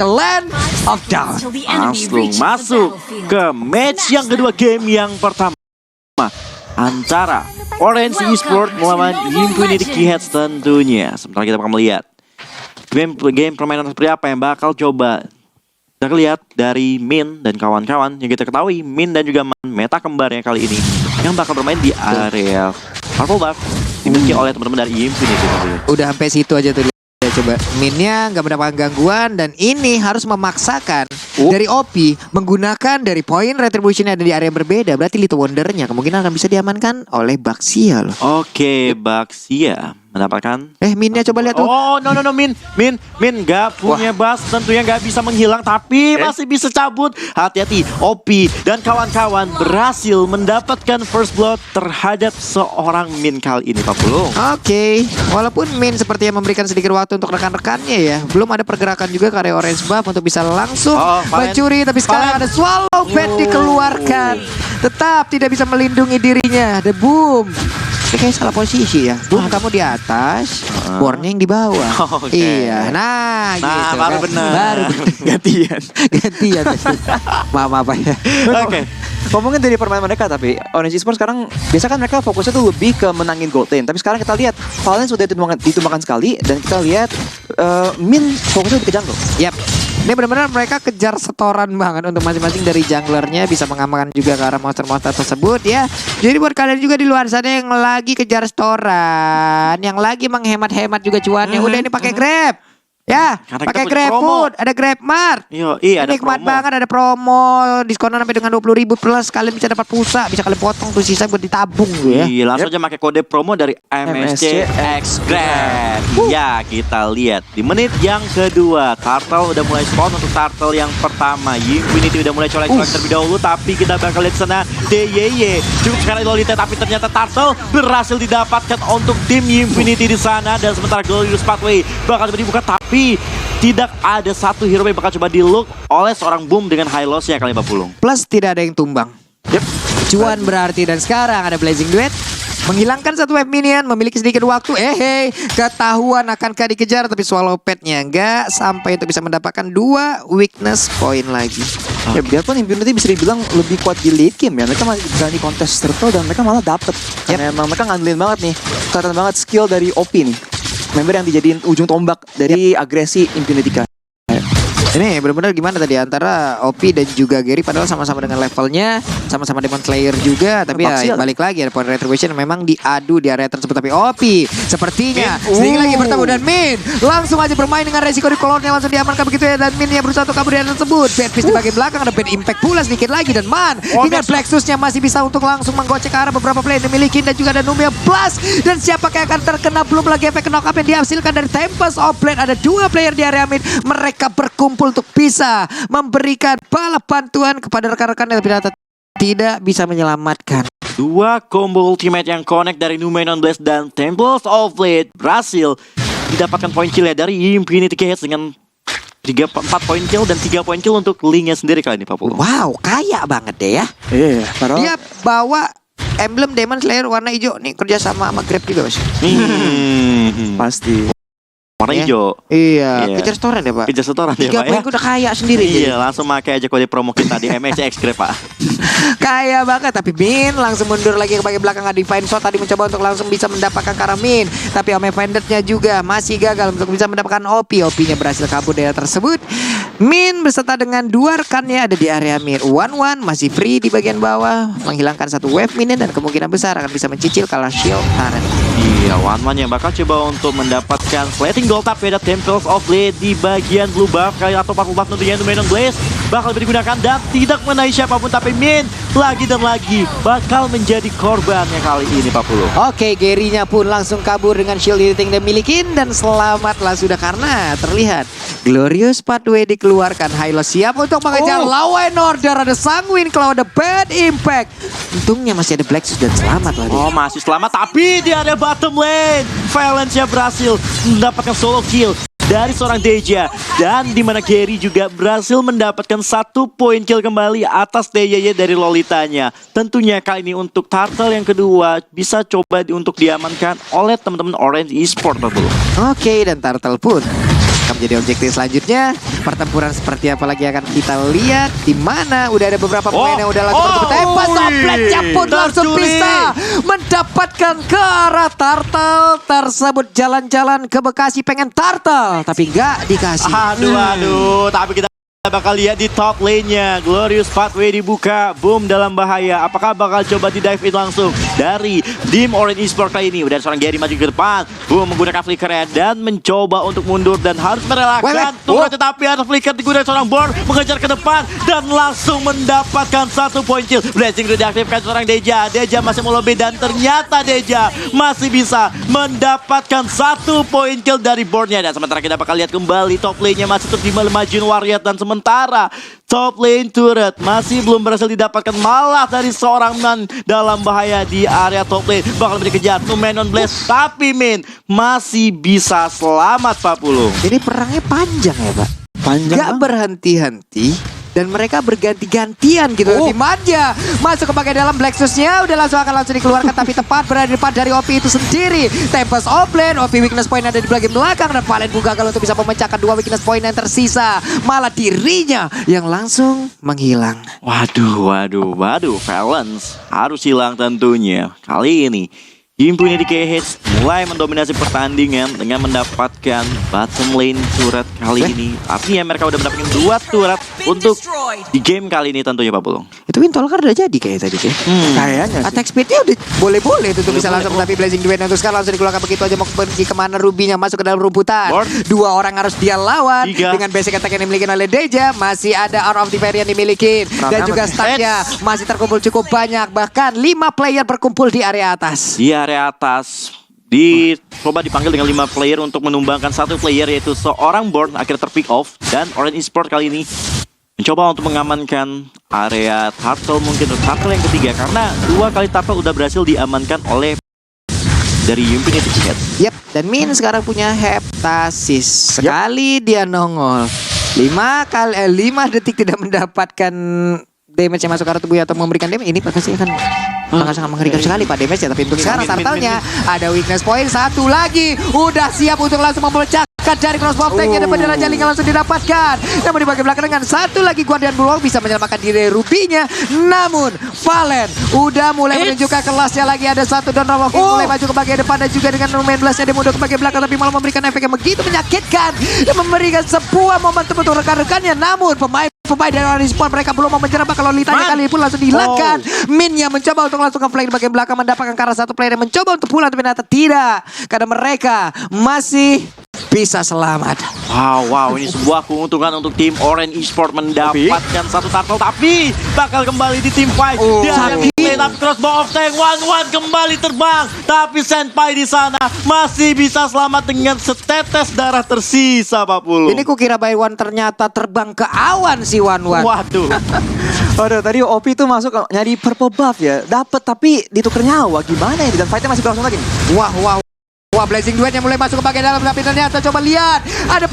Land of Dawn. Langsung masuk ke match yang kedua, game yang pertama antara Orange Esports melawan Infinity Keyheads tentunya. Sementara kita bakal melihat game permainan seperti apa yang bakal coba kita lihat dari Min dan kawan-kawan. Yang kita ketahui Min dan juga Man, meta kembarnya kali ini yang bakal bermain di area Purple Buff dimiliki oleh teman-teman dari Infinity. Udah sampai situ aja tuh. Coba Minnya nggak mendapatkan gangguan dan ini harus memaksakan dari OP menggunakan dari poin retribution yang ada di area berbeda. Berarti Little Wonder-nya kemungkinan akan bisa diamankan oleh Baxia loh. Oke, Baxia mendapatkan Minnya coba lihat tuh. Oh no Min nggak punya bas, tentunya nggak bisa menghilang tapi masih bisa cabut. Hati-hati, OP dan kawan-kawan berhasil mendapatkan first blood terhadap seorang Min kali ini, Pak Pulung. Oke, walaupun Min sepertinya memberikan sedikit waktu untuk rekan-rekannya ya, belum ada pergerakan juga ke area orange buff untuk bisa langsung mencuri. Tapi sekarang ada Swallow Pet dikeluarkan, tetap tidak bisa melindungi dirinya. The Boom. Ini kayak salah posisi ya. Boom kamu di atas, Bornnya yang di bawah. Iya, nah gitu baru kan. bener. Baru gantian. Maaf ya. Oke. Ngomongin dari permainan mereka, tapi Orange Esports sekarang biasa kan mereka fokusnya tuh lebih ke menangin gold lane. Tapi sekarang kita lihat Valen sudah ditumbangkan sekali dan kita lihat Min fokusnya lebih ke jungle. Yap. Ini benar-benar mereka kejar setoran banget untuk masing-masing dari junglernya, bisa mengamankan juga ke arah monster-monster tersebut ya. Jadi buat kalian juga di luar sana yang lagi kejar setoran, yang lagi menghemat-hemat juga cuannya, udah ini pakai Grab. Ya, pakai Grab Food, ada Grab Mart. Iya, ada nikmat promo. banget, ada promo, diskonan sampai dengan 20.000 plus. Kalian bisa dapat pulsa, bisa kalian potong tuh sisa buat ditabung tuh ya. Iya, langsung aja pakai kode promo dari MSC X Grab. Ya, kita lihat di menit yang kedua, Turtle udah mulai spawn untuk Turtle yang pertama. Infinity udah mulai colek-colek terlebih dahulu, tapi kita bakal lihat sana DYY. Cukup sekali Lolita, tapi ternyata Turtle berhasil didapatkan untuk tim Infinity di sana. Dan sementara Glorious Pathway bakal dibuka, tapi tidak ada satu hero yang bakal coba di-look oleh seorang Boom dengan high loss-nya kali Pak Pulung. Plus tidak ada yang tumbang. Cuan berarti, dan sekarang ada Blazing Duet menghilangkan satu wave minion, memiliki sedikit waktu. Ketahuan akankah dikejar, tapi Swallow Pet-nya enggak sampai untuk bisa mendapatkan 2 weakness point lagi. Ya biarpun Infinity bisa dibilang lebih kuat di late game ya, mereka masih berani kontes turtle dan mereka malah dapet. Karena emang mereka ngandelin banget nih, kelihatan banget skill dari OP nih. Member yang dijadiin ujung tombak dari agresi Infinity K. Ini benar-benar gimana tadi antara OP dan juga Gary, padahal sama-sama dengan levelnya, sama-sama Demon Slayer juga, tapi ya balik lagi ada point retribution memang diadu di area tersebut. Tapi OP sepertinya sedikit lagi bertemu dan Min langsung aja bermain dengan resiko di kolornya, langsung diamankan begitu ya, dan Min yang berusaha untuk kabur dari area tersebut. Bad Fist di bagian belakang, ada Bad Impact pula sedikit lagi, dan Man dengan Plexusnya masih bisa untuk langsung menggocek ke arah beberapa player yang dimiliki, dan juga ada Numia Plus, dan siapakah yang akan terkena, belum lagi efek knock up yang dihasilkan dari Tempest of Blade. Ada 2 player di area mid, mereka berkumpul untuk bisa memberikan bala bantuan kepada rekan-rekan yang tidak bisa menyelamatkan. 2 combo ultimate yang connect dari Numenon Blast dan Temples of Blade berhasil didapatkan poin kill ya dari Infinity Keyheads dengan 4 poin kill dan 3 poin kill untuk Link-nya sendiri kali ini, Pak Pulung. Wow, kaya banget deh ya. Iya, padahal Dia bawa emblem Demon Slayer warna hijau nih, kerja sama Grab juga Mas. pasti. Warna hijau. Iya, kejar setoran ya Pak. Kejar setoran ya 3 Pak ya. poin udah kaya sendiri. Iya, langsung pakai aja kode promo kita di MSC X Grab Pak. Kaya banget, tapi Min langsung mundur lagi ke bagian belakang. Divine Shot tadi mencoba untuk langsung bisa mendapatkan Karamin, tapi Ome Vendetnya juga masih gagal untuk bisa mendapatkan OP. OP-nya berhasil kabur dari tersebut. Min beserta dengan 2 rekannya ada di area mid. 1-1 masih free di bagian bawah, menghilangkan 1 wave minion dan kemungkinan besar akan bisa mencicil kalah shield turret. Iya, 1-1 yang bakal coba untuk mendapatkan slating gold up pada Temples of Blade di bagian blue buff kali atau purple buff tentunya Numenon Blaze bakal digunakan dan tidak mengenai siapapun, tapi Min lagi dan lagi bakal menjadi korbannya kali ini Pak Pulung. Oke, Gary-nya pun langsung kabur dengan shield hitting dan milikin, dan selamatlah sudah karena terlihat Glorious Pathway dikeluarkan. Hilo siap untuk mengejar Law and Order, ada Sanguine Claw, ada Bad Impact. Untungnya masih ada Plexus dan selamat lah dia. Masih selamat, tapi di area bottom lane Valence-nya berhasil mendapatkan solo kill dari seorang Deja, dan di mana Gary juga berhasil mendapatkan 1 poin kill kembali atas DYY dari Lolitanya. Tentunya kali ini untuk Turtle yang kedua bisa coba untuk diamankan oleh teman-teman Orange Esports dulu. Oke, dan Turtle pun akan menjadi objektif selanjutnya. Pertempuran seperti apa lagi akan kita lihat, di mana udah ada beberapa pemain yang udah langsung tembak. Topletnya pun langsung bisa mendapatkan ke arah Turtle tersebut. Jalan-jalan ke Bekasi pengen Turtle, tapi nggak dikasih. Aduh, tapi kita bakal lihat di top lane-nya. Glorious Pathway dibuka, boom dalam bahaya. Apakah bakal coba di dive in langsung dari Team Orange Esports kali ini? Udah ada seorang Gary maju ke depan, boom menggunakan flickernya dan mencoba untuk mundur dan harus merelakan turret, tetapi ada flicker digunakan seorang Born mengejar ke depan dan langsung mendapatkan 1 poin kill. Blessing udah diaktifkan seorang Deja. Deja masih mau lobby dan ternyata Deja masih bisa mendapatkan 1 poin kill dari Born-nya. Dan sementara kita bakal lihat kembali top lane-nya masih terus dimajuin Warrior, dan sementara top lane turret masih belum berhasil didapatkan, malah dari seorang Man dalam bahaya di area top lane bakal dikejar Man on Blast, tapi Min masih bisa selamat 40. Ini perangnya panjang ya Pak, gak berhenti-henti. Dan mereka berganti-gantian gitu. Tim manja masuk ke bagian dalam, Black Shoes-nya udah langsung dikeluarkan, tapi tepat berada di depan dari OP itu sendiri. Tempest offlane, OP weakness point ada di bagian belakang, dan Valen pun gagal untuk bisa memecahkan 2 weakness point yang tersisa. Malah dirinya yang langsung menghilang. Waduh, Valens harus hilang tentunya. Kali ini Impunity KH mulai mendominasi pertandingan dengan mendapatkan bottom lane turret kali ini. Artinya mereka udah mendapatkan 2 turret untuk di game kali ini tentunya Pak Bulung. Itu Wintolkar udah jadi kayak tadi kayak. Kayaknya sih. Attack speed-nya udah boleh-boleh itu bisa langsung, tapi Blazing Duet untuk sekarang langsung dikeluarkan begitu aja. Mau pergi kemana Ruby-nya masuk ke dalam rumputan. 2 orang harus dia lawan 3. dengan basic attack yang dimiliki oleh Deja. Masih ada Hour of the Fairy yang dimiliki, dan juga stacknya masih terkumpul cukup banyak. Bahkan 5 player berkumpul di area atas. Di area atas coba dipanggil dengan 5 player untuk menumbangkan 1 player, yaitu seorang Born akhirnya terpick off. Dan Orange Esports kali ini mencoba untuk mengamankan area Turtle, mungkin untuk Turtle yang ketiga, karena 2 kali Turtle udah berhasil diamankan oleh dari Infinity Cat. Yep, dan Min sekarang punya Heptasis. Sekali dia nongol 5 detik tidak mendapatkan damage yang masuk ke arah tubuhnya atau memberikan damage, ini pasti akan sangat mengerikan sekali Pak damage ya. Tapi untuk sekarang Turtle-nya ada weakness point 1 lagi, udah siap untuk langsung memecahkan dari crossbow tank-nya, dan bendera jalingan langsung didapatkan. Namun di bagian belakang dengan 1 lagi Guardian Bulwark bisa menyelamatkan diri Ruby-nya. Namun Valen udah mulai menunjukkan kelasnya lagi, ada 1 Don Rock mulai maju ke bagian depan, dan juga dengan main blast-nya dia mundur ke bagian belakang, tapi malah memberikan efek yang begitu menyakitkan dan memberikan sebuah momentum untuk rekan-rekannya. Namun pemain dari Orange Esports mereka belum mau menyerang, kalau litanya kali ini pun langsung dihilangkan. Min-nya mencoba untuk langsung ke flank di bagian belakang, mendapatkan ke arah 1 player yang mencoba untuk pulang, tapi ternyata tidak, karena mereka masih bisa selamat. Wow, ini sebuah keuntungan untuk tim Orange Esports mendapatkan 1 turtle, tapi bakal kembali di tim fight. Dia tapi crossbow of tank 1-1 kembali terbang, tapi Senpai di sana masih bisa selamat dengan setetes darah tersisa Pak Pulu. Ini kukira by one ternyata terbang ke awan si Wan-Wan. Waduh. Tadi OP itu masuk nyari purple buff ya, dapat tapi ditukar nyawa, gimana ini, dan fightnya masih berlangsung lagi. Wah, Blazing Duet yang mulai masuk ke bagian dalam, tapi ternyata coba lihat ada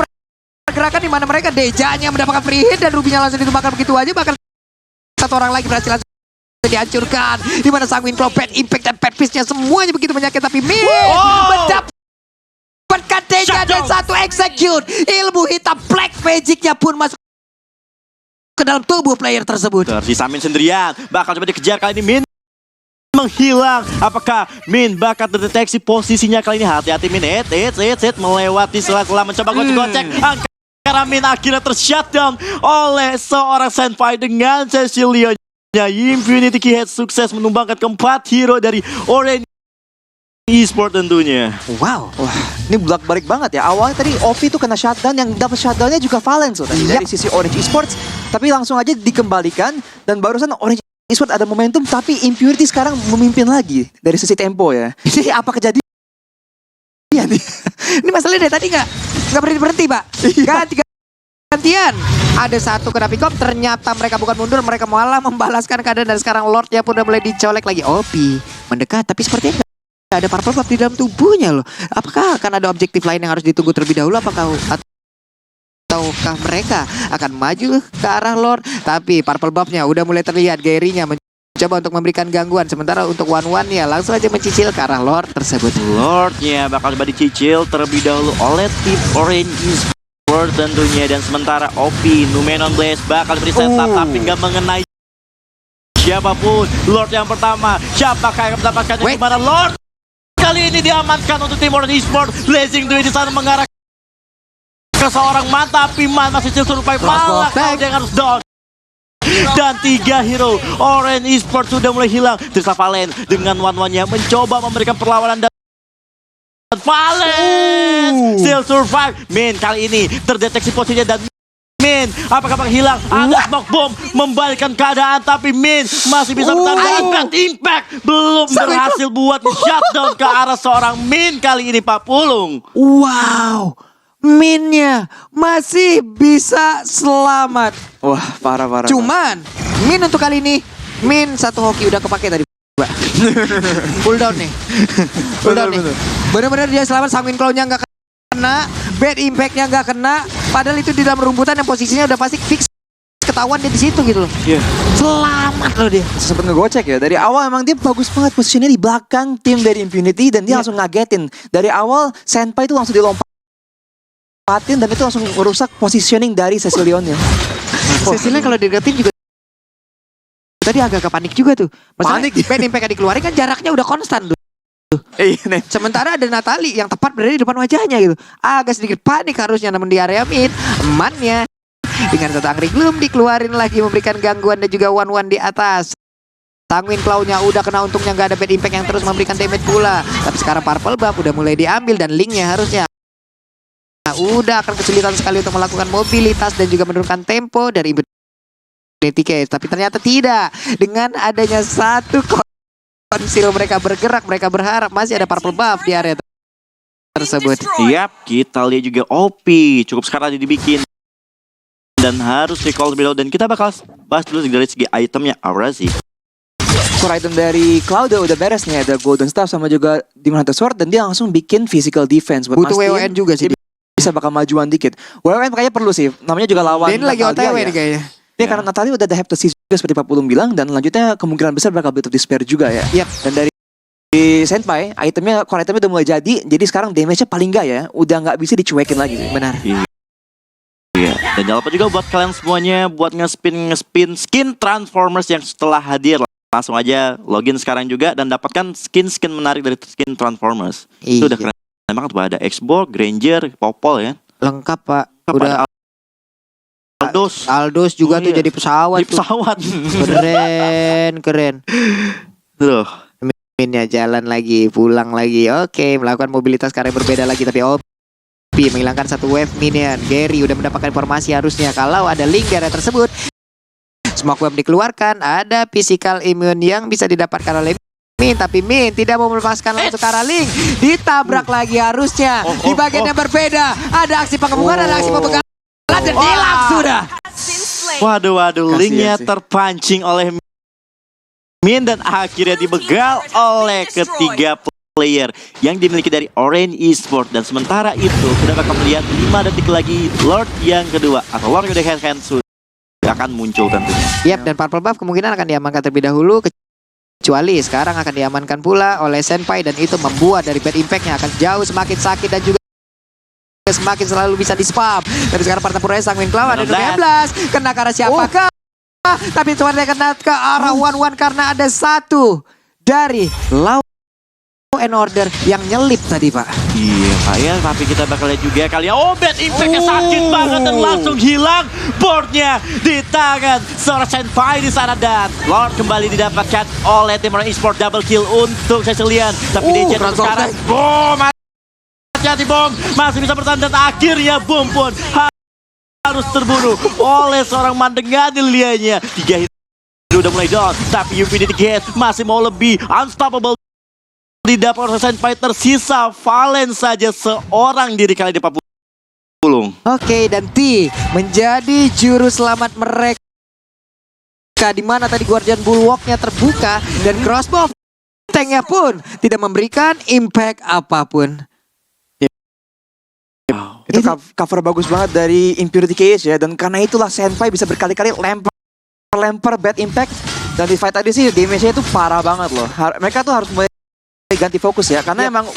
pergerakan di mana mereka Deja-nya mendapatkan free hit dan Ruby-nya langsung ditumbangkan begitu aja. Bahkan 1 orang lagi berhasil langsung dihancurkan, di mana Sanguine Claw, Pet Impact dan Pet Fist-nya semuanya begitu menyakit, tapi Min mendapatkan Deja dan 1 execute. Ilmu hitam Black Magic-nya pun masuk ke dalam tubuh player tersebut. Tersisa Min sendirian, bakal coba dikejar kali ini. Min menghilang. Apakah Min bakat terdeteksi posisinya kali ini? Hati-hati Min, melewati sela-sela mencoba gocek-gocek. Angkara Min akhirnya tershutdown oleh seorang Senpai dengan Cecilio-nya. Infinity KH sukses menumbangkan keempat hero dari Orange Esports tentunya. Wah, ini bolak-balik banget ya. Awalnya tadi OP itu kena shutdown, yang dapat shutdownnya juga Valens tadi dari sisi Orange Esports, tapi langsung aja dikembalikan, dan barusan Orange Esports ada momentum, tapi Impurity sekarang memimpin lagi dari sisi tempo ya. Ini apa kejadian? Ini masalahnya dari tadi nggak berhenti Pak. Gantian. Ada 1 kena pick up, ternyata mereka bukan mundur, mereka malah membalaskan keadaan, dan sekarang Lordnya pun udah mulai dicolek lagi. OP mendekat, tapi sepertinya nggak ada purple buff di dalam tubuhnya loh. Apakah akan ada objektif lain yang harus ditunggu terlebih dahulu? Ataukah mereka akan maju ke arah Lord? Tapi purple buff-nya udah mulai terlihat. Gary-nya mencoba untuk memberikan gangguan, sementara untuk Wan-Wan ya langsung aja mencicil ke arah Lord tersebut. Lordnya bakal coba dicicil terlebih dahulu oleh tim Orange Esports. World tentunya. Dan sementara OP, Numenon Blaze bakal beri setup tapi nggak mengenai siapapun. Lord yang pertama, siapakah yang mendapatkannya di mana? Lord kali ini diamankan untuk tim Orange Esports. Blazing Duel di sana mengarah ke seorang Man, tapi Man masih survive, malah dia harus down. Dan 3 hero Orange Esports sudah mulai hilang. Trista Valen dengan one-one-nya mencoba memberikan perlawanan dan Valen still survive. Min kali ini terdeteksi posisinya dan Min apakah hilang? Ada smoke bomb membalikkan keadaan, tapi Min masih bisa bertahan. Impact belum berhasil buat shutdown ke arah seorang Min kali ini, Pak Pulung. Wow, Minnya masih bisa selamat. Wah, parah. Cuman Min untuk kali ini, Min satu hoki udah kepake tadi, Mbak. Cooldown nih. Cooldown nih. Bener-bener dia selamat, Sanguine Claw-nya nggak kena, Bad Impact-nya nggak kena. Padahal itu di dalam rumputan yang posisinya udah pasti fix, ketahuan dia di situ gitu loh. Iya. Selamat loh dia. Sempet ngegocek ya. Dari awal emang dia bagus banget posisinya di belakang tim dari Infinity dan dia langsung ngagetin. Dari awal Senpai itu langsung dilompatin dan itu langsung merusak positioning dari Cecilion-nya. Cecilion kalau dideketin juga tadi agak panik juga tuh. Masalah Panik. Bad Impact dikeluarin kan jaraknya udah konstan tuh. Sementara ada Natali yang tepat berada di depan wajahnya gitu. Agak sedikit panik harusnya, namun di area mid emannya dengan satu angry gloom dikeluarin lagi memberikan gangguan dan juga one-one di atas. Sanguine Claw-nya udah kena, untungnya nggak ada Bad Impact yang terus memberikan damage pula. Tapi sekarang Purple Buff udah mulai diambil dan Link-nya harusnya udah akan kesulitan sekali untuk melakukan mobilitas dan juga menurunkan tempo dari Infinity Cage. Tapi ternyata tidak. Dengan adanya satu konsil mereka bergerak, mereka berharap masih ada Purple Buff di area tersebut. Yap, kita lihat juga OP cukup sekarang dibikin dan harus recall lebih dahulu. Dan kita bakal bahas dulu dari segi itemnya Aura sih. Core item dari Cloud udah beres nih, ada Golden Staff sama juga Demon Hunter Sword dan dia langsung bikin physical defense buat Butuh mastiin WON juga sih. bisa bakal majuan dikit. WON kayaknya perlu sih, namanya juga lawan. Dia ini lagi OTW nih kayaknya. Ya, karena Natali udah ada Heptasis juga seperti Pak Pulung bilang, dan lanjutnya kemungkinan besar bakal Blade of Despair juga ya. Yap. Dan dari Senpai, core itemnya udah mulai jadi sekarang damage-nya paling enggak ya, udah nggak bisa dicuekin lagi. Benar. Iya. Dan jangan lupa juga buat kalian semuanya buat ngespin skin Transformers yang setelah hadir. Langsung aja login sekarang juga dan dapatkan skin menarik dari skin Transformers. Iya. Itu udah keren banget tuh, ada Xbox, Granger, Popol ya. Lengkap Pak. Udah Aldos juga tuh jadi pesawat. Di pesawat. Keren. Tuh. Minnya jalan lagi, pulang lagi. Oke, melakukan mobilitas karena berbeda lagi, tapi OP menghilangkan satu wave minion. Gary udah mendapatkan informasi harusnya kalau ada link di area tersebut. Smoke wave dikeluarkan, ada physical immune yang bisa didapatkan oleh Min, tapi Min tidak mau melepaskan langsung ke arah link. Ditabrak lagi harusnya. Di bagian yang berbeda, ada aksi pengepungan, ada aksi pembegalan dan hilang sudah. Waduh, linknya terpancing oleh Min dan akhirnya dibegal oleh ketiga player yang dimiliki dari Orange Esports. Dan sementara itu kita bakal melihat 5 detik lagi Lord yang kedua atau Lord the Hand sudah akan muncul tentunya. Yap, dan Purple Buff kemungkinan akan diamankan terlebih dahulu, kecuali sekarang akan diamankan pula oleh Senpai, dan itu membuat dari Bad Impact-nya akan jauh semakin sakit dan juga semakin selalu bisa di-spam. Tapi sekarang pertempurannya Sanguine Claw ada 12, kena ke arah siapakah? Tapi cuma dia kena ke arah one-one karena ada satu dari Law and Order yang nyelip tadi Pak. Iya Pak ya, tapi kita bakal lihat juga kali ya. Bad Impact-nya sakit banget dan langsung hilang boardnya di tangan seorang Senpai di sana. Dan Lord kembali didapatkan oleh tim Orange Esports, double kill untuk Cecilion. Tapi DJ sekarang boom, hati bom masih bisa bertahan dan akhirnya bom pun harus terbunuh oleh seorang Mandengani lianya. 3 hit udah mulai down, tapi Infinity Gate masih mau lebih unstoppable. Didapat oleh Senpai, tersisa Valen saja seorang diri kali di Pulung. Oke, dan T menjadi juru selamat mereka, di mana tadi Guardian Bulwark-nya terbuka dan crossbow tanknya pun tidak memberikan impact apapun. Itu cover bagus banget dari Impurity Cage ya, dan karena itulah Senpai bisa berkali-kali lempar Bad Impact, dan di fight tadi sih damage-nya itu parah banget loh. Mereka tuh harus mulai ganti fokus ya, karena emang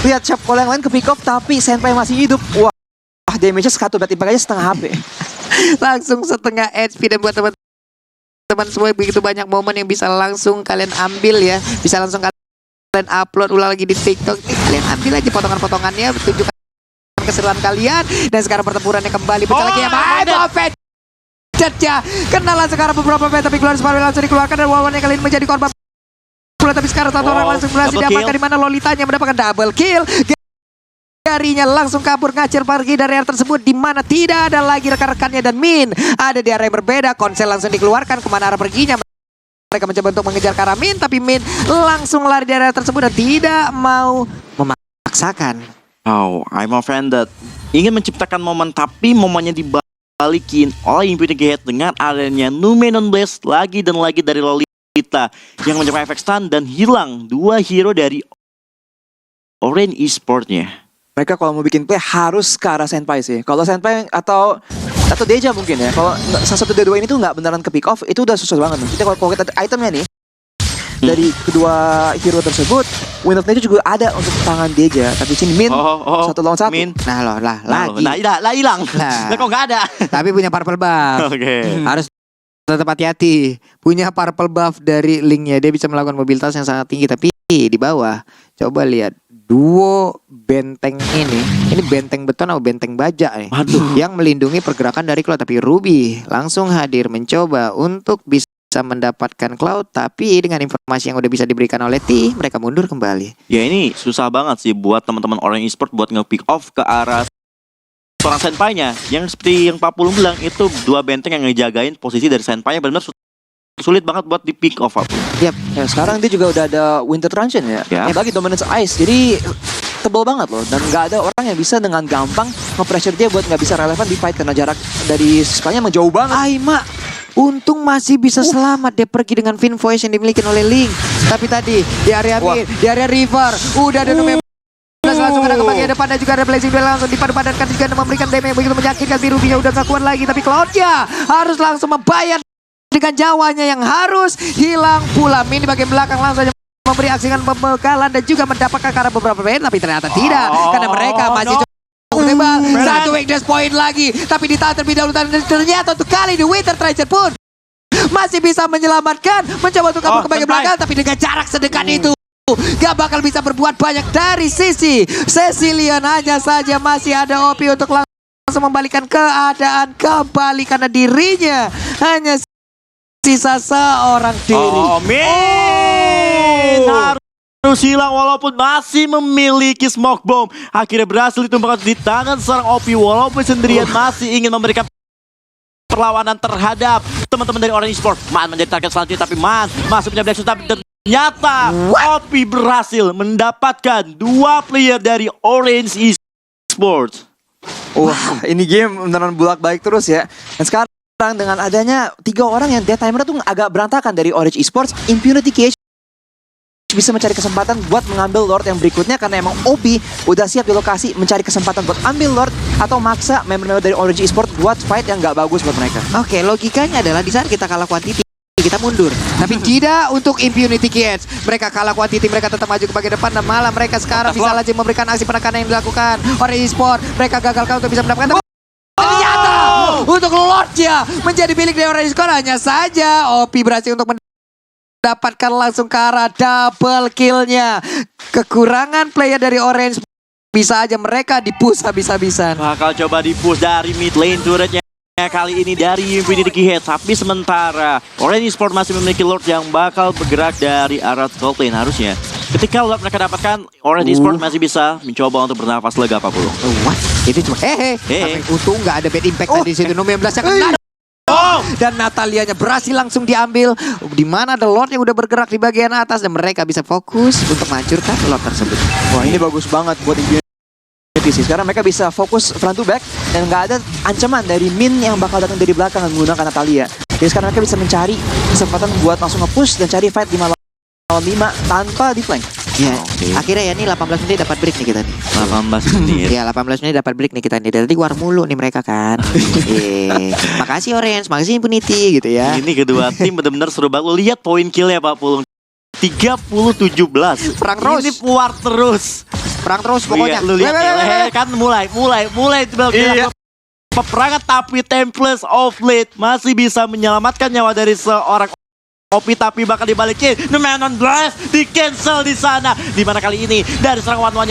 lihat Chap Call yang lain ke pick off tapi Senpai masih hidup. Wah, damage-nya satu bad impact aja setengah HP. Langsung setengah HP, dan buat teman-teman semua begitu banyak momen yang bisa langsung kalian ambil ya. Bisa langsung kalian upload ulang lagi di TikTok. Kalian ambil aja potongan-potongannya, tunjukkan keseruan kalian. Dan sekarang pertempurannya kembali pecah lagi ya. Ya, kenalan sekarang beberapa pemain, tapi keluar Sparrow langsung dikeluarkan, dan Wawan yang kali ini menjadi korban pula. Tapi sekarang satu orang langsung berhasil diamankan, di mana Lolitanya mendapatkan double kill. Garinya langsung kabur ngacir pergi dari area tersebut, di mana tidak ada lagi rekan-rekannya, dan Min ada di area yang berbeda. Konsel langsung dikeluarkan, kemana arah perginya. Mereka mencoba untuk mengejar ke arah Min, tapi Min langsung lari dari area tersebut dan tidak mau memaksakan. Oh, I'm offended. Ingin menciptakan momen, tapi momennya dibalikin oleh Infinity Gate dengan adanya Numenon Blast lagi dan lagi dari Lolita yang mencapai efek stun dan hilang dua hero dari Orange Esports-nya. Mereka kalau mau bikin play harus ke arah Senpai sih. Kalau Senpai atau Deja mungkin ya. Kalau salah satu dari dua ini tuh nggak beneran ke pick off, itu udah susah banget nih. Kita kalau kita itemnya nih dari kedua hero tersebut, Wind of Nature juga ada untuk tangan Deja. Tapi sini Min satu lawan satu. Min. Lagi. Nah, hilang. Nah, kok nggak ada? Tapi punya purple buff. Oke. Harus tetap hati-hati. Punya purple buff dari Linknya, dia bisa melakukan mobilitas yang sangat tinggi. Tapi di bawah, coba lihat duo benteng ini benteng beton atau benteng baja nih. Aduh. Yang melindungi pergerakan dari Cloud. Tapi Ruby langsung hadir mencoba untuk bisa mendapatkan Cloud, tapi dengan informasi yang udah bisa diberikan oleh T, mereka mundur kembali. Ya ini susah banget sih buat teman-teman Orange Esports buat nge-pick off ke arah seorang senpai-nya. Yang seperti yang Pak Pulung bilang, itu dua benteng yang ngejagain posisi dari senpai-nya, benar-benar sulit banget buat di pick off apa. Yap. Ya, sekarang dia juga udah ada Winter Truncheon ya. Bagi Dominance Ice. Jadi tebal banget loh, dan nggak ada orang yang bisa dengan gampang nge-pressure dia buat nggak bisa relevan di fight karena jarak dari skalanya emang jauh banget. Aima untung masih bisa selamat, dia pergi dengan Fin Voice yang dimiliki oleh Link. Tapi tadi di area mid, di area river udah ada Nume langsung ada ke bagian depan, dan juga ada Blazing Duel langsung dipadu-padankan juga memberikan damage yang begitu menyakitkan. Ruby-nya udah gak kuat lagi, tapi Cloud-nya harus langsung membayar dengan jawanya yang harus hilang pula. Min di bagian belakang langsung saja memberi aksikan pembekalan dan juga mendapatkan ke arah beberapa band, tapi ternyata tidak, karena mereka masih tembak. Satu weakness point lagi, tapi ditahan terlebih dahulu, dan ternyata untuk kali di Winter Truncheon pun masih bisa menyelamatkan, mencoba untuk kabur ke bagian belakang, tapi dengan jarak sedekat itu gak bakal bisa berbuat banyak dari sisi Cecilion. Hanya saja masih ada OP untuk langsung membalikan keadaan kembali, karena dirinya hanya sisa seorang diri. Min harus hilang walaupun masih memiliki smoke bomb. Akhirnya berhasil ditumpahkan di tangan seorang OP, walaupun sendirian masih ingin memberikan perlawanan terhadap teman-teman dari Orange Esports. Man menjadi target selanjutnya, tapi Man masih punya Black Shoes, tapi ternyata OP berhasil mendapatkan dua player dari Orange Esports. Wah, ini game beneran bolak-balik terus ya. Dan sekarang dengan adanya 3 orang yang death timer tuh agak berantakan dari Orange Esports, Impunity KH bisa mencari kesempatan buat mengambil Lord yang berikutnya, karena emang OP udah siap di lokasi mencari kesempatan buat ambil Lord atau maksa member-member dari Orange Esports buat fight yang gak bagus buat mereka. Oke, logikanya adalah di saat kita kalah quantity, kita mundur. Tapi tidak untuk Impunity Kids. Mereka kalah quantity, mereka tetap maju ke bagian depan, dan malah mereka sekarang bisa lagi memberikan aksi penekanan yang dilakukan Orange Esports. Mereka gagalkan untuk bisa mendapatkan ternyata untuk Lordnya menjadi milik dari Orange Esports. Hanya saja OP berhasil untuk mendapatkan langsung ke arah double killnya. Kekurangan player dari Orange, bisa aja mereka di-push habis-habisan. Bakal coba di-push dari mid lane turretnya kali ini dari Infinity Gate. Tapi sementara Orange Esports masih memiliki Lord yang bakal bergerak dari arah top lane. Harusnya ketika Lord mereka dapatkan, Orange Esports masih bisa mencoba untuk bernafas lega Pak Pulung. What? Itu cuma untung nggak ada bad impact tadi situ. Nume 16 yang kena. Dan Natalianya berhasil langsung diambil, di mana ada Lord yang udah bergerak di bagian atas, dan mereka bisa fokus untuk menghancurkan Lord tersebut. Wah, ini bagus banget buat Impunity sih. Sekarang mereka bisa fokus front to back dan nggak ada ancaman dari Min yang bakal datang dari belakang menggunakan Natalia. Jadi sekarang mereka bisa mencari kesempatan buat langsung nge-push dan cari fight 5 lawan 5 tanpa di flank. Ya, akhirnya ya nih 18 menit dapat break nih kita nih. 18 menit. Ya, 18 menit dapat break nih kita nih. Dari tadi war mulu nih mereka kan. Makasih Orange, makasih Impunity gitu ya. Ini kedua tim benar-benar seru banget. Lihat poin killnya Pak Pulung. 30-17. Perang terus. Ini puar terus. perang terus pokoknya. Lu lihat kan mulai Iya. peperangan, tapi Templars of Late masih bisa menyelamatkan nyawa dari seorang Opi, tapi bakal dibalikin. The Man on Blast di cancel di sana. Di mana kali ini dari seorang one-one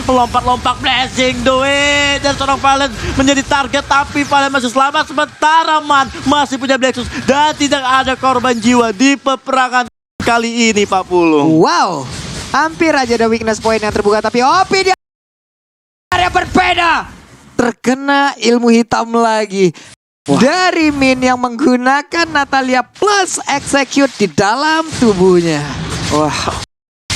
melompat-lompat blessing duit dan seorang Valen menjadi target, tapi Valen masih selamat, sementara Man masih punya Blexus dan tidak ada korban jiwa di peperangan kali ini, Pak Pulung. Wow, hampir aja ada weakness point yang terbuka, tapi Opi di area berbeda terkena ilmu hitam lagi. Dari Min yang menggunakan Natalia plus execute di dalam tubuhnya. Wah,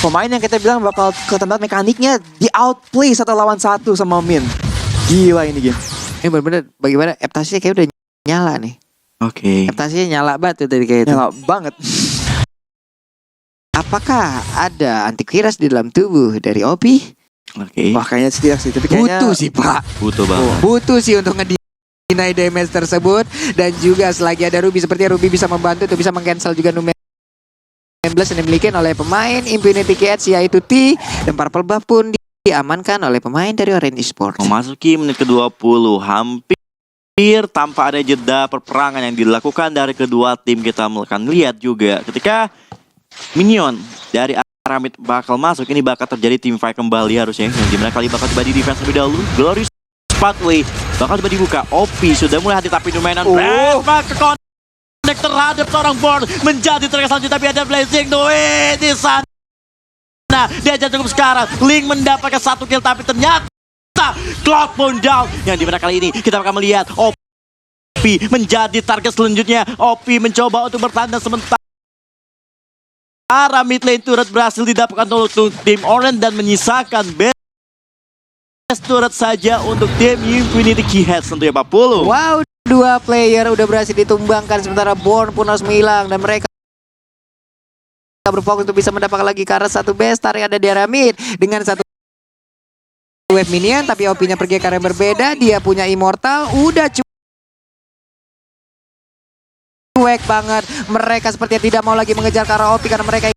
pemain yang kita bilang bakal ketempat mekaniknya di outplay 1 lawan 1 sama Min. Gila ini game. Ini bener-bener bagaimana Eptasinya kayak udah nyala nih. Oke. Eptasinya nyala banget tuh tadi kayak itu. Nyala banget. Apakah ada antivirus di dalam tubuh dari Opi? Oke. Wah, kayaknya tidak sih, tapi kayaknya Butuh sih Pak. Butuh banget. Butuh sih untuk nge-deny damage tersebut. Dan juga selagi ada Ruby, sepertinya Ruby bisa membantu untuk bisa meng-cancel juga Numen yang dimiliki oleh pemain Infinity Cats, yaitu T. Dan Purple Buff pun diamankan oleh pemain dari Orange Esports. Memasuki menit ke-20, hampir tanpa ada jeda perperangan yang dilakukan dari kedua tim. Kita akan lihat juga ketika minion dari Aramid bakal masuk, ini bakal terjadi team fight kembali harusnya, yang dimana kali bakal tiba di defense lebih dahulu. Glorious Pathway bakal tiba dibuka. Opi sudah mulai hati, tapi dominan ke connect terhadap seorang Born menjadi terkesan selanjutnya, tapi ada Blazing Duit di sana. Dia cukup sekarang. Link mendapatkan 1 kill, tapi ternyata Cloud pun down, yang dimana kali ini kita akan melihat Opi menjadi target selanjutnya. Opi mencoba untuk bertahan, sementara mid lane turret berhasil didapatkan oleh tim Orange dan menyisakan best turret saja untuk tim Infinity Keyheads tentunya, Pak Pulu. Wow, 2 player udah berhasil ditumbangkan, sementara Born pun harus menghilang dan mereka berfokus untuk bisa mendapatkan lagi karena 1 best tar yang ada di area mid dengan 1 wave minion, tapi Opinya pergi ke area yang berbeda. Dia punya Immortal, udah cuek banget. Mereka sepertinya tidak mau lagi mengejar ke arah Opi karena mereka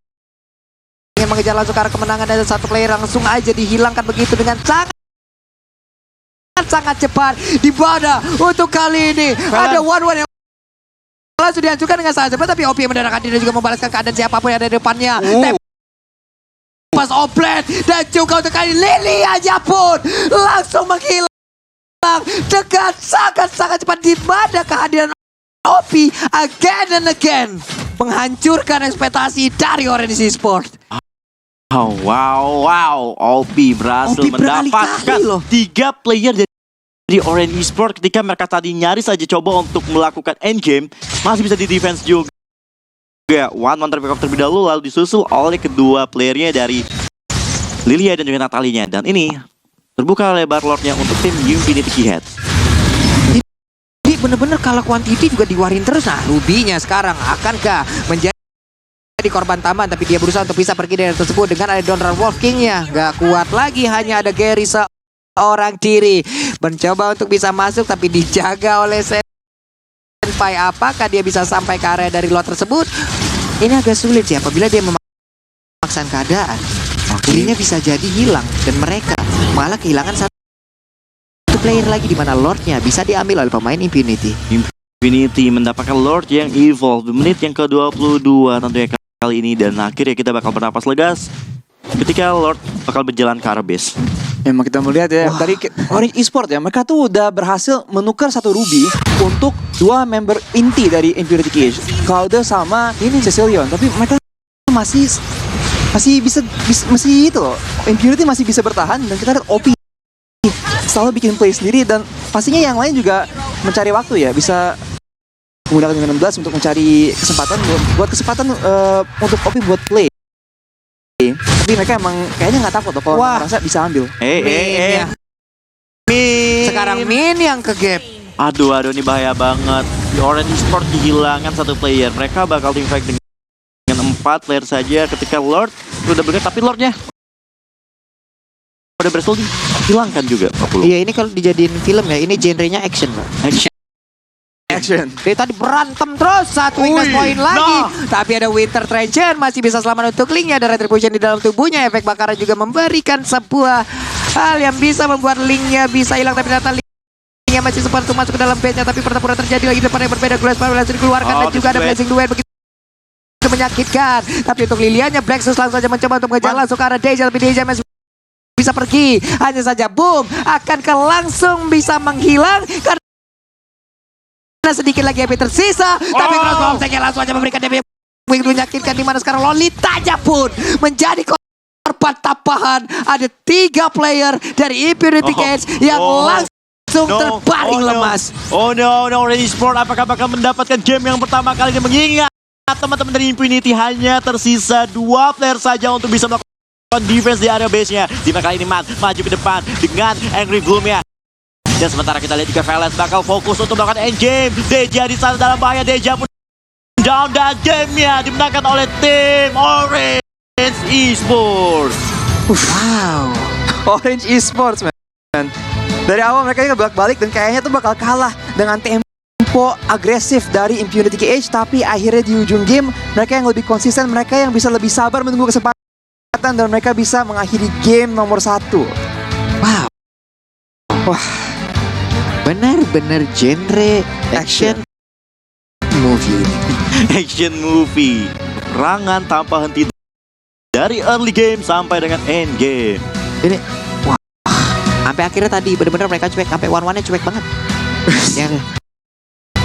ingin mengejar langsung ke arah kemenangan, dan 1 player langsung aja dihilangkan begitu dengan sangat cepat. Di mana untuk kali ini ada one-one yang langsung dihancurkan dengan sangat cepat, tapi Opi mendaratkan diri juga membalaskan keadaan siapapun yang ada di depannya. Pas oplet dan juga untuk kali Lily aja pun langsung menghilang dengan sangat cepat, di mana kehadiran Opi again and again menghancurkan ekspektasi dari Orange Esports. Oh, wow. Opi berhasil mendapatkan 3 player dari Orange Esports ketika mereka tadi nyaris saja coba untuk melakukan endgame, masih bisa di defense juga. One terlebih dahulu, lalu disusul oleh kedua playernya dari Lilia dan juga Natalinya. Dan ini terbuka lebar lordnya untuk tim Infinity Keyheads. Jadi bener-bener kalau quantity juga diwarin terus. Nah, Ruby-nya sekarang akankah menjadi korban tambahan, tapi dia berusaha untuk bisa pergi dari tersebut dengan ada Donald Wolf King-nya. Gak kuat lagi, hanya ada Gary seorang diri. Mencoba untuk bisa masuk, tapi dijaga oleh Senpai. Apakah dia bisa sampai ke area dari lot tersebut? Ini agak sulit sih apabila dia memaksakan keadaan. Dirinya bisa jadi hilang dan mereka malah kehilangan 1 player lagi, di mana Lordnya bisa diambil oleh pemain Infinity. Infinity mendapatkan Lord yang evolve di menit yang ke-22 tentunya kali ini, dan akhirnya kita bakal bernapas lega ketika Lord bakal berjalan ke arah base. Emang kita melihat ya dari Orange Esports ya, mereka tuh udah berhasil menukar 1 ruby untuk 2 member inti dari Infinity Cage, Cloud sama ini Cecilion. Tapi mereka masih bisa masih itu loh, Infinity masih bisa bertahan, dan kita lihat Opi selalu bikin play sendiri, dan pastinya yang lain juga mencari waktu ya, bisa menggunakan dengan 16 untuk mencari kesempatan untuk Opi buat play. Tapi mereka emang kayaknya nggak takut loh kalau merasa bisa ambil. Min. Sekarang Min yang ke gap. Aduh, ini bahaya banget. Di Orange Esports kehilangan 1 player. Mereka bakal team fight dengan 4 player saja ketika Lord udah bergerak, tapi Lordnya udah berhasil dihilangkan juga. Iya, ini kalau dijadiin film ya, ini genrenya action, Pak. Action. Dari tadi berantem terus, satu weakness point lagi. Tapi ada Winter Trencher, masih bisa selamat untuk Link-nya. Ada Retribution di dalam tubuhnya. Efek bakaran juga memberikan sebuah hal yang bisa membuat Link-nya bisa hilang. Tapi ternyata Link-nya masih sempat untuk masuk ke dalam base-nya. Tapi pertempuran terjadi lagi depan yang berbeda. Glass Power langsung dikeluarkan. Dan juga ada Blazing Duet begitu menyakitkan. Tapi untuk Lilianya, Blacksus langsung saja mencoba untuk mengejar langsung ke arah Deja. Tapi Deja masih bisa pergi. Hanya saja boom, akankah langsung bisa menghilang karena sedikit lagi HP tersisa. Tapi Cross Bombsnya langsung aja memberikan damage begitu menyakitkan, di mana sekarang Lolitanya pun menjadi korban tampahan. Ada 3 player dari Impunity Games yang langsung terbaring lemas. Oh no, Orange Esports apakah bakal mendapatkan game yang pertama kali ini, mengingat teman-teman dari Impunity hanya tersisa 2 player saja untuk bisa melakukan defense di area base-nya. Di kali ini maju ke depan dengan Angry Gloom-nya. Dan sementara kita lihat juga Velas bakal fokus untuk melakukan endgame. Deja di sana dalam bahaya, Deja pun down, dan game-nya dimenangkan oleh tim Orange Esports. Wow, Orange Esports, man. Dari awal mereka juga balik dan kayaknya tuh bakal kalah dengan tempo agresif dari Impunity GH. Tapi akhirnya di ujung game mereka yang lebih konsisten, mereka yang bisa lebih sabar menunggu kesempatan, dan mereka bisa mengakhiri game nomor 1. Wow. Wah, benar-benar genre action movie. Action movie, perangan tanpa henti dari early game sampai dengan end game. Ini wah, sampai akhirnya tadi benar-benar mereka cuek, sampai one-one-nya cuek banget. Ya,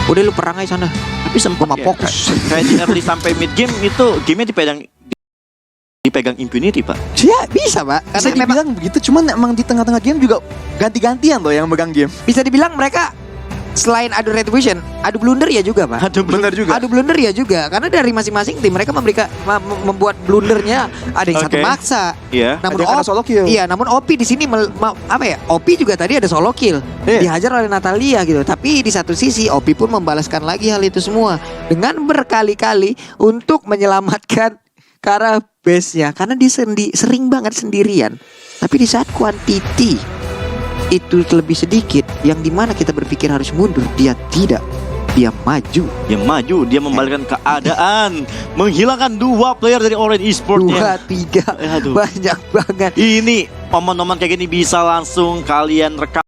udah lu perang aja sana. Tapi sempat Cuma fokus. Kayak di early sampai mid game itu gamenya dipegang Impunity, Pak. Ya bisa, Pak. Bisa dibilang begitu, cuman emang di tengah-tengah game juga ganti-gantian loh yang megang game. Bisa dibilang mereka selain adu Retribution, adu blunder ya juga, Pak. Bener juga. Adu blunder ya juga, karena dari masing-masing tim mereka membuat blundernya. Ada yang satu maksa. Iya. Namun Ada yang kena solo kill. Iya, namun OP di sini OP juga tadi ada solo kill. Iya. Dihajar oleh Natalia gitu. Tapi di satu sisi OP pun membalaskan lagi hal itu semua dengan berkali-kali untuk menyelamatkan ke arah base-nya, karena dia sering banget sendirian. Tapi di saat quantity itu lebih sedikit, yang dimana kita berpikir harus mundur, dia tidak. Dia maju. Dia membalikkan keadaan, menghilangkan 2 player dari Orange Esports-nya. 2, 3, Aduh. banyak banget. Ini momen-momen kayak gini bisa langsung kalian rekam